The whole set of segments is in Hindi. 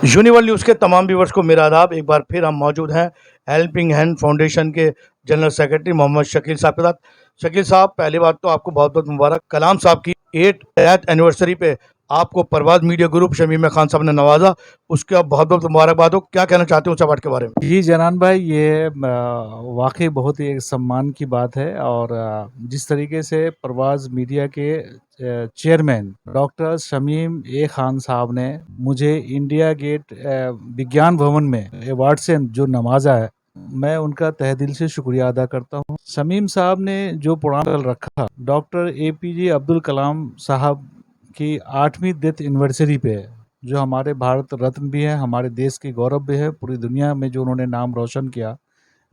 यूनिवर्ल न्यूज़ के तमाम व्यूवर्स को मेरा आदाब। एक बार फिर हम मौजूद हैं हेल्पिंग हैंड फाउंडेशन के जनरल सेक्रेटरी मोहम्मद शकील साहब के साथ। शकील साहब, पहली बात तो आपको बहुत बहुत मुबारक। कलाम साहब की 8th एनिवर्सरी पे आपको परवाज़ मीडिया ग्रुप शमीम खान साहब ने नवाजा, उसके आप बहुत बहुत मुबारकबाद हो। क्या कहना चाहते हो उस अवार्ड के बारे में? जी जनान भाई, ये वाकई बहुत ही एक सम्मान की बात है। और जिस तरीके से परवाज़ मीडिया के चेयरमैन डॉक्टर शमीम खान साहब ने मुझे इंडिया गेट विज्ञान भवन में अवार्ड से जो नवाजा है, मैं उनका तहे दिल से शुक्रिया अदा करता हूं। शमीम साहब ने जो प्रोग्राम रखा डॉक्टर APJ अब्दुल कलाम साहब की 8वीं डेथ एनिवर्सरी पे, जो हमारे भारत रत्न भी हैं, हमारे देश के गौरव भी है, पूरी दुनिया में जो उन्होंने नाम रोशन किया,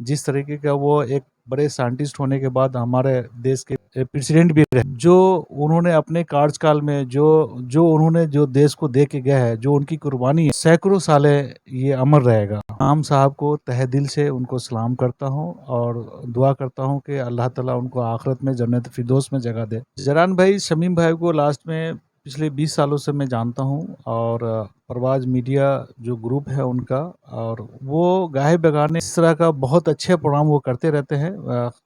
जिस तरीके का वो एक बड़े साइंटिस्ट होने के बाद हमारे देश के प्रेसिडेंट भी रहे, जो उन्होंने अपने कार्यकाल में जो जो उन्होंने जो देश को दे के गए हैं, जो उनकी कुर्बानी है, सैकड़ों साले ये अमर रहेगा। आम साहब को तहे दिल से उनको सलाम करता हूँ और दुआ करता हूँ कि अल्लाह ताला उनको आखिरत में जन्नत फिरदौस में जगह दे। जरान भाई, शमीम भाई को लास्ट में पिछले 20 सालों से मैं जानता हूँ, और परवाज़ मीडिया जो ग्रुप है उनका, और वो गाहे बगाने इस तरह का बहुत अच्छे प्रोग्राम वो करते रहते हैं।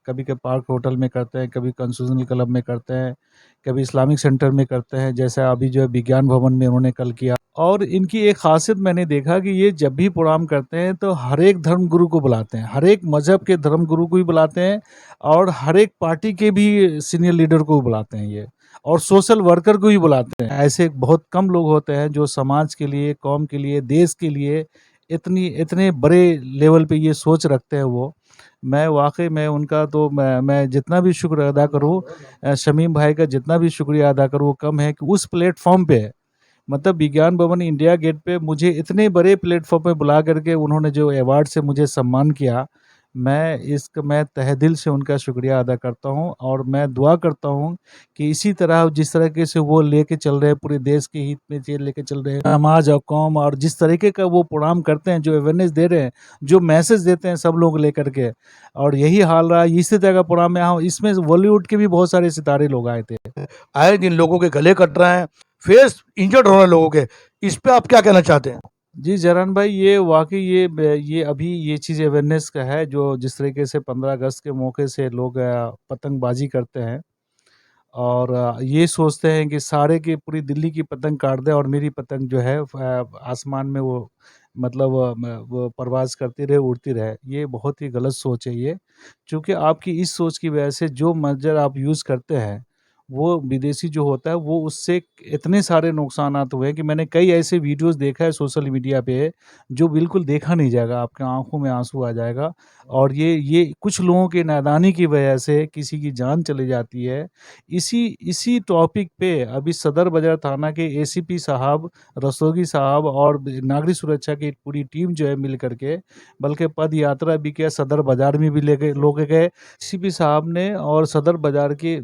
कभी के पार्क होटल में करते हैं, कभी कॉन्स्टिट्यूशनल क्लब में करते हैं, कभी इस्लामिक सेंटर में करते हैं, जैसा अभी जो है विज्ञान भवन में उन्होंने कल किया। और इनकी एक खासियत मैंने देखा कि ये जब भी प्रोग्राम करते हैं तो हर एक धर्म गुरु को बुलाते हैं, हर एक मजहब के धर्म गुरु को भी बुलाते हैं, और हर एक पार्टी के भी सीनियर लीडर को भी बुलाते हैं ये, और सोशल वर्कर को भी बुलाते हैं। ऐसे बहुत कम लोग होते हैं जो समाज के लिए, कौम के लिए, देश के लिए इतने बड़े लेवल पे ये सोच रखते हैं। वो मैं वाकई में उनका तो मैं जितना भी शुक्र अदा करूँ, शमीम भाई का जितना भी शुक्रिया अदा करूँ वो कम है, कि उस प्लेटफॉर्म पे, मतलब विज्ञान भवन इंडिया गेट पे मुझे इतने बड़े प्लेटफॉर्म पे बुला करके उन्होंने जो अवार्ड से मुझे सम्मान किया, मैं तहे दिल से उनका शुक्रिया अदा करता हूं। और मैं दुआ करता हूं कि इसी तरह, जिस तरीके से वो लेके चल रहे हैं, पूरे देश के हित में ये लेके चल रहे हैं समाज और कौम, और जिस तरीके का वो प्रोग्राम करते हैं, जो अवेयरनेस दे रहे हैं, जो मैसेज देते हैं सब लोग लेकर के, और यही हाल रहा है। इसी तरह का प्रोग्राम में हाँ, इसमें बॉलीवुड के भी बहुत सारे सितारे लोग आए थे। आए दिन लोगों के गले कट रहे हैं, फेस इंजर्ड हो रहे हैं लोगों के, इस पे आप क्या कहना चाहते हैं? जी जरान भाई, ये वाकई ये अभी ये चीज़ अवेयरनेस का है, जो जिस तरीके से 15 अगस्त के मौके से लोग पतंगबाजी करते हैं, और ये सोचते हैं कि सारे की पूरी दिल्ली की पतंग काट दें और मेरी पतंग जो है आसमान में वो, मतलब वो परवाज करती रहे, उड़ती रहे। ये बहुत ही गलत सोच है ये, क्योंकि आपकी इस सोच की वजह से जो मंजर आप यूज़ करते हैं, वो विदेशी जो होता है, वो उससे इतने सारे नुकसानात हुए हैं कि मैंने कई ऐसे वीडियोस देखा है सोशल मीडिया पे, जो बिल्कुल देखा नहीं जाएगा, आपके आंखों में आंसू आ जाएगा। और ये कुछ लोगों के नादानी की वजह से किसी की जान चली जाती है। इसी इसी टॉपिक पे अभी सदर बाजार थाना के ACP साहब, रस्तोगी साहब, और नागरिक सुरक्षा की पूरी टीम जो है मिल करके, बल्कि पद यात्रा भी किया, सदर बाजार में भी लेके लोग गए। CP साहब ने और सदर बाजार के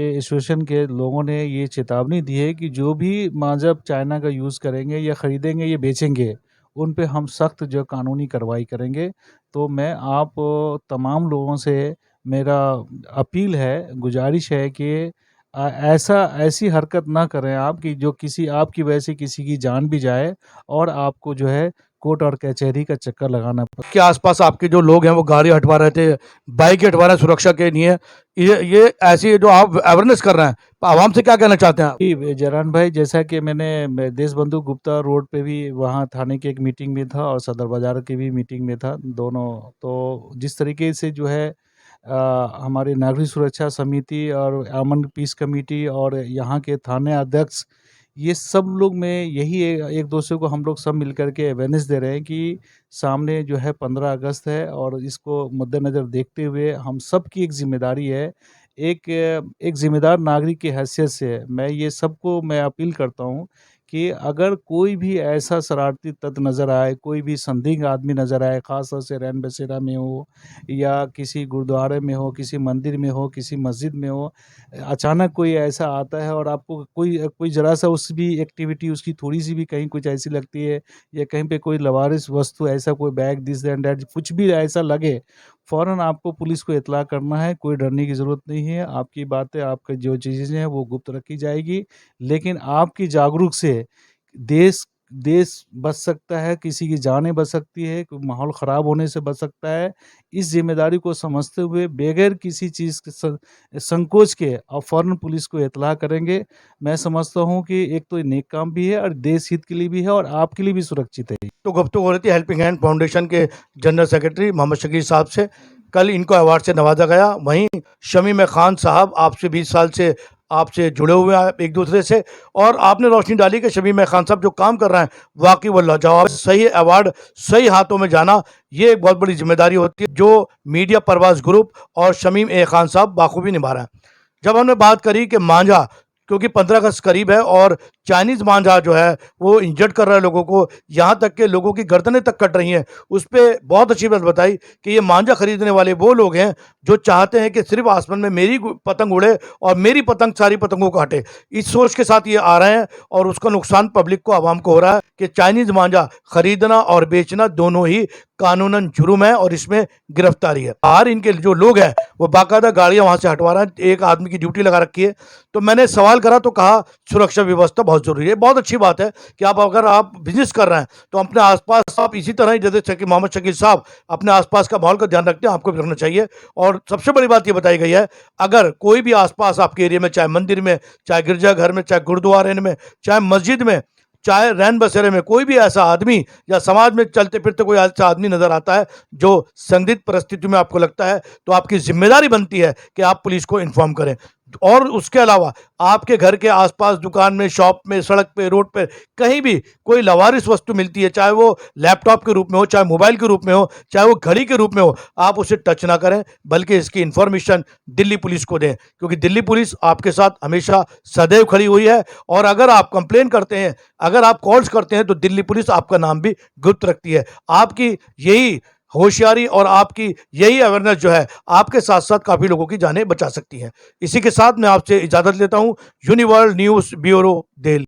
एसोसिएशन के लोगों ने ये चेतावनी दी है कि जो भी माजब चाइना का यूज़ करेंगे या ख़रीदेंगे या बेचेंगे, उन पे हम सख्त जो कानूनी कार्रवाई करेंगे। तो मैं आप तमाम लोगों से मेरा अपील है, गुजारिश है कि ऐसी हरकत ना करें आप, कि जो किसी आपकी वजह से किसी की जान भी जाए, और आपको जो है कोर्ट और कचहरी का चक्कर लगाना पड़े। के आसपास आपके जो लोग हैं वो गाड़ी हटवा रहे थे, बाइक हटवा रहे हैं सुरक्षा के लिए, ये ऐसी जो आप अवेयरनेस कर रहे हैं, तो आवाम से क्या कहना चाहते हैं आप? जी, जरान भाई, जैसा कि मैं देशबंधु गुप्ता रोड पे भी वहाँ थाने की एक मीटिंग में था, और सदर बाज़ार की भी मीटिंग में था, दोनों। तो जिस तरीके से जो है हमारी नागरिक सुरक्षा समिति और अमन पीस कमेटी और यहाँ के थाने अध्यक्ष, ये सब लोग में यही एक दूसरे को हम लोग सब मिलकर के अवेयरनेस दे रहे हैं कि सामने जो है 15 अगस्त है, और इसको मद्देनज़र देखते हुए हम सब की एक ज़िम्मेदारी है। एक ज़िम्मेदार नागरिक की हैसियत से मैं अपील करता हूँ कि अगर कोई भी ऐसा शरारती तत्व नज़र आए, कोई भी संदिग्ध आदमी नज़र आए, ख़ास तौर से रैन बसेरा में हो, या किसी गुरुद्वारे में हो, किसी मंदिर में हो, किसी मस्जिद में हो, अचानक कोई ऐसा आता है और आपको कोई कोई ज़रा-सा उस भी एक्टिविटी उसकी थोड़ी-सी भी कहीं कुछ ऐसी लगती है, या कहीं पे कोई लवारिस वस्तु, ऐसा कोई बैग दिस एंड दैट कुछ भी ऐसा लगे, फ़ौरन आपको पुलिस को इत्तला करना है। कोई डरने की ज़रूरत नहीं है। आपकी बातें, आपकी जो चीज़ें हैं वो गुप्त रखी जाएगी, लेकिन आपकी जागरूक से देश देश बच सकता है, किसी की जानें बच सकती है, कोई माहौल ख़राब होने से बच सकता है। इस ज़िम्मेदारी को समझते हुए बगैर किसी चीज़ के संकोच के आप फ़ौरन पुलिस को इत्तला करेंगे। मैं समझता हूँ कि एक तो ये नेक काम भी है और देश हित के लिए भी है और आपके लिए भी सुरक्षित है। तो गुफ्तगू हो रही थी हेल्पिंग हैंड फाउंडेशन के जनरल सेक्रेटरी मोहम्मद शकील साहब से। कल इनको अवार्ड से नवाजा गया। वहीं शमीम खान साहब आपसे 20 साल से आपसे जुड़े हुए हैं एक दूसरे से, और आपने रोशनी डाली कि शमीम खान साहब जो काम कर रहे हैं वाकई वो लाजवाब। सही अवार्ड सही हाथों में जाना ये एक बहुत बड़ी जिम्मेदारी होती है जो मीडिया परवाज ग्रुप और शमीम खान साहब बाखूबी निभा रहे हैं। जब हमने बात करी कि मांझा, क्योंकि 15 अगस्त करीब है और चाइनीज मांझा जो है वो इंजर्ड कर रहा है लोगों को, यहाँ तक के लोगों की गर्दनें तक कट रही हैं। उस पर बहुत अच्छी बात बताई कि ये मांझा खरीदने वाले वो लोग हैं जो चाहते हैं कि सिर्फ आसमान में मेरी पतंग उड़े और मेरी पतंग सारी पतंगों को हटे। इस सोच के साथ ये आ रहे हैं और उसका नुकसान पब्लिक को, आवाम को हो रहा है कि चाइनीज मांझा खरीदना और बेचना दोनों ही कानूनन जुर्म है और इसमें गिरफ्तारी है। बाहर इनके जो लोग हैं वो बाकायदा गाड़ियां वहां से हटवा रहे हैं, एक आदमी की ड्यूटी लगा रखी है। तो मैंने सवाल करा तो कहा सुरक्षा व्यवस्था बहुत जरूरी है। बहुत अच्छी बात है कि अगर आप बिजनेस कर रहे हैं तो अपने आसपास आप इसी तरह ही जैसे मोहम्मद शकील साहब अपने आसपास का माहौल का ध्यान रखते हैं, आपको भी रखना चाहिए। और सबसे बड़ी बात ये बताई गई है, अगर कोई भी आसपास आपके एरिया में, चाहे मंदिर में, चाहे गिरजाघर में, चाहे गुरुद्वारे में, चाहे मस्जिद में, चाहे रैन बसेरे में कोई भी ऐसा आदमी या समाज में चलते फिरते कोई ऐसा आदमी नजर आता है जो संदिग्ध परिस्थिति में आपको लगता है, तो आपकी जिम्मेदारी बनती है कि आप पुलिस को इन्फॉर्म करें। और उसके अलावा आपके घर के आसपास, दुकान में, शॉप में, सड़क पे, रोड पे, कहीं भी कोई लवारिस वस्तु मिलती है, चाहे वो लैपटॉप के रूप में हो, चाहे मोबाइल के रूप में हो, चाहे वो घड़ी के रूप में हो, आप उसे टच ना करें, बल्कि इसकी इंफॉर्मेशन दिल्ली पुलिस को दें, क्योंकि दिल्ली पुलिस आपके साथ हमेशा सदैव खड़ी हुई है। और अगर आप कंप्लेन करते हैं, अगर आप कॉल्स करते हैं, तो दिल्ली पुलिस आपका नाम भी गुप्त रखती है। आपकी यही होशियारी और आपकी यही अवेयरनेस जो है आपके साथ साथ काफी लोगों की जानें बचा सकती है। इसी के साथ मैं आपसे इजाजत लेता हूं। यूनिवर्ल्ड न्यूज ब्यूरो दिल्ली।